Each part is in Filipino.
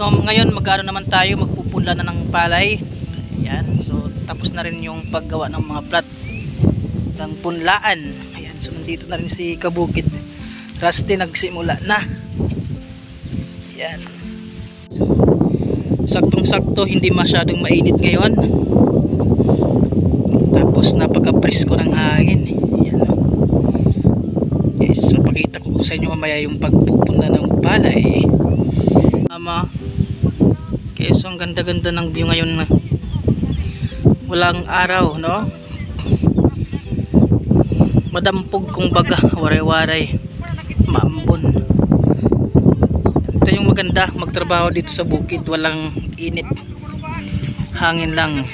So ngayon magano naman tayo, magpupunla na ng palay. Yan, so tapos na rin yung paggawa ng mga plat ng punlaan. Ayan, so nandito na rin si Kabukid Rusty, nagsimula na. Yan, saktong sakto, hindi masyadong mainit ngayon, tapos napaka-presko ng hangin. Yan, guys, so pakita ko sa inyo mamaya yung pagpupunla ng palay. Okay, so ang ganda-ganda ng view ngayon na walang araw, no? Madampog kung baga, waray-waray, maambon. Ito yung maganda magtrabaho dito sa bukid, walang init, hangin lang.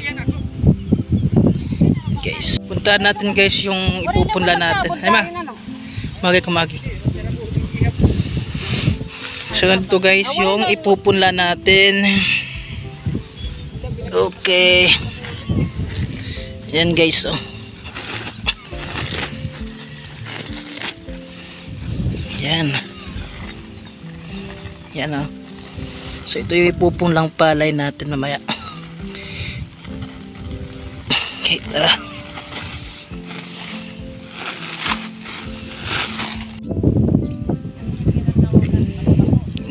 Guys, puntahan natin guys yung ipupunla natin. Ay ma, kumagi. So ganito guys yung ipupunla natin. Okay, yan guys, oh. Yan, oh. So ito yung ipupunlang palay natin mamaya. Okay, tara.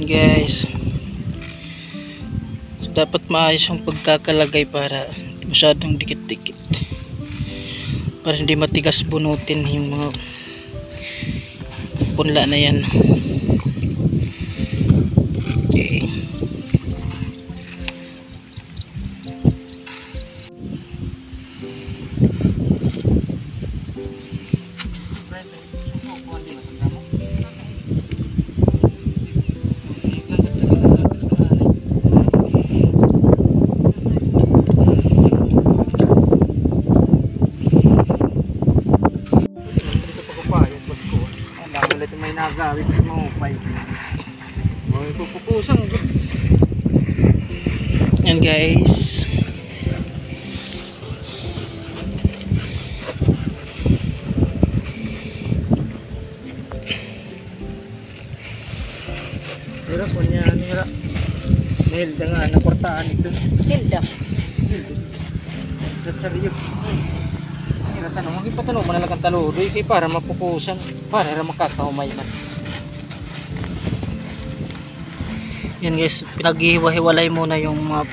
Guys, so dapat maayos yung pagkakalagay para hindi masyadong dikit-dikit, para hindi matigas bunutin yung mga punla na yan. Okay, may nagawit mo pa may pupusang. yan guys, hirap po niya hirap Hilda nga naportaan ito. Hilda that's a riyok. Tanong, magipatanong manalagang taludo kay para mapupusan, para makakaumay man. yan guys, pinaghihiwa-hiwalay muna yung mga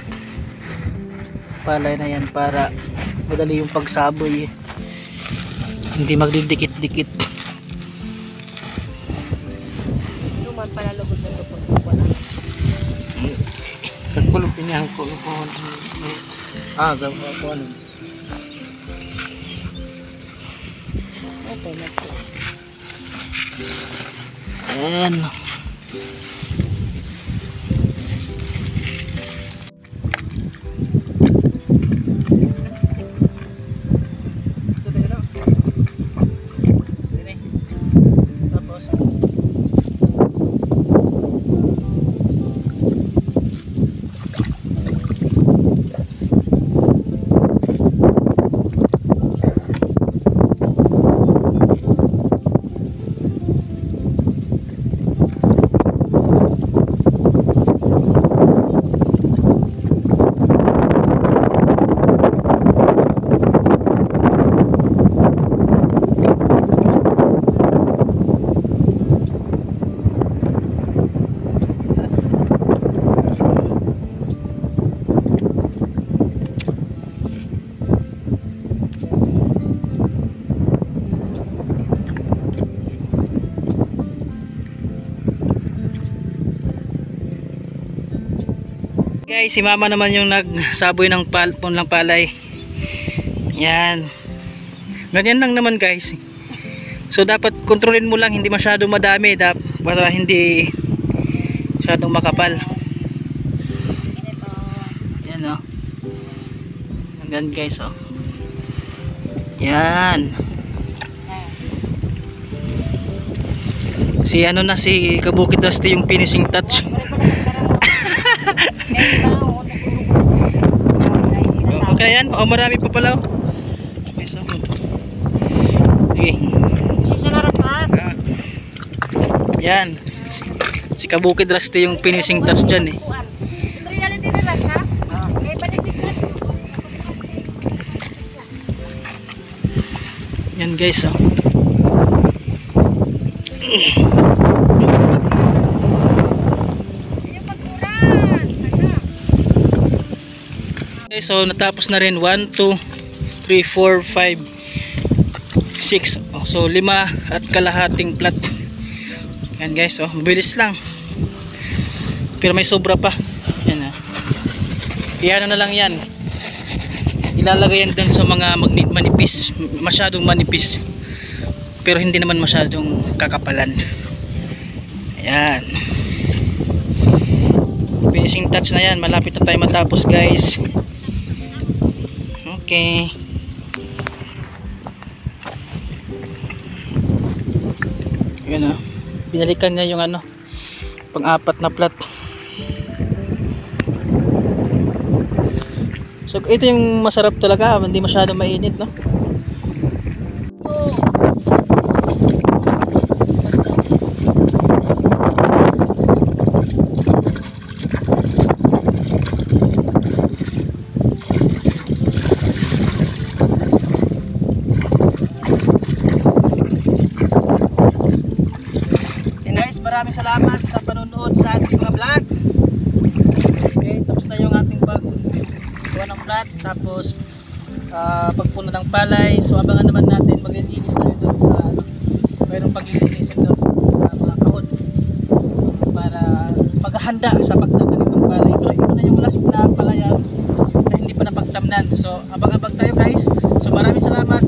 palay na yan para madali yung pagsaboy, hindi magdidikit-dikit. luman pala lugod ng lupot wala. Nagkulupin niya ang kulupon. Gawa ko ano. Okay, Ayan. Guys, si mama naman yung nagsaboy ng punlang palay. Yan, ganyan lang naman guys. So dapat kontrolin mo lang, hindi masyadong madami para hindi masyadong makapal. Yan, oh. Yan guys, oh. Yan. Si ano na, si Kabukid Rusty yung finishing touch. Okay yan, marami pa pala. Okay, so sige. Sisya na rasa. Yan. Si Kabukid Rusty yung finishing touch dyan eh. Yan guys, oh. Okay, so natapos na rin 1, 2, 3, 4, 5, 6. Oh, so 5 at kalahating plat. Yan guys, oh, mabilis lang. Pero may sobra pa. Yan ah. Iano na lang yan. Ilalagay yan dun sa mga manipis, masyadong manipis. Pero hindi naman masyadong kakapalan. Ayan. Finishing touch na yan. Malapit na tayo matapos guys. Okay. Ayan ah. Binalikan niya yung ano, pang-apat na plat. So ito yung masarap talaga, hindi masyadong mainit, no? Maraming salamat sa panonood sa ating mga vlog. Okay, tapos na yung ating paggawa ng plat, tapos pagpuno ng palay. So abangan naman natin, maglilinis tayo doon sa mayroong paglilinis doon mga kahon para paghahanda sa pagtatanim ng palay. Ito na yung last na palayan na hindi pa napagtamnan. So abang-abang tayo guys. So maraming salamat.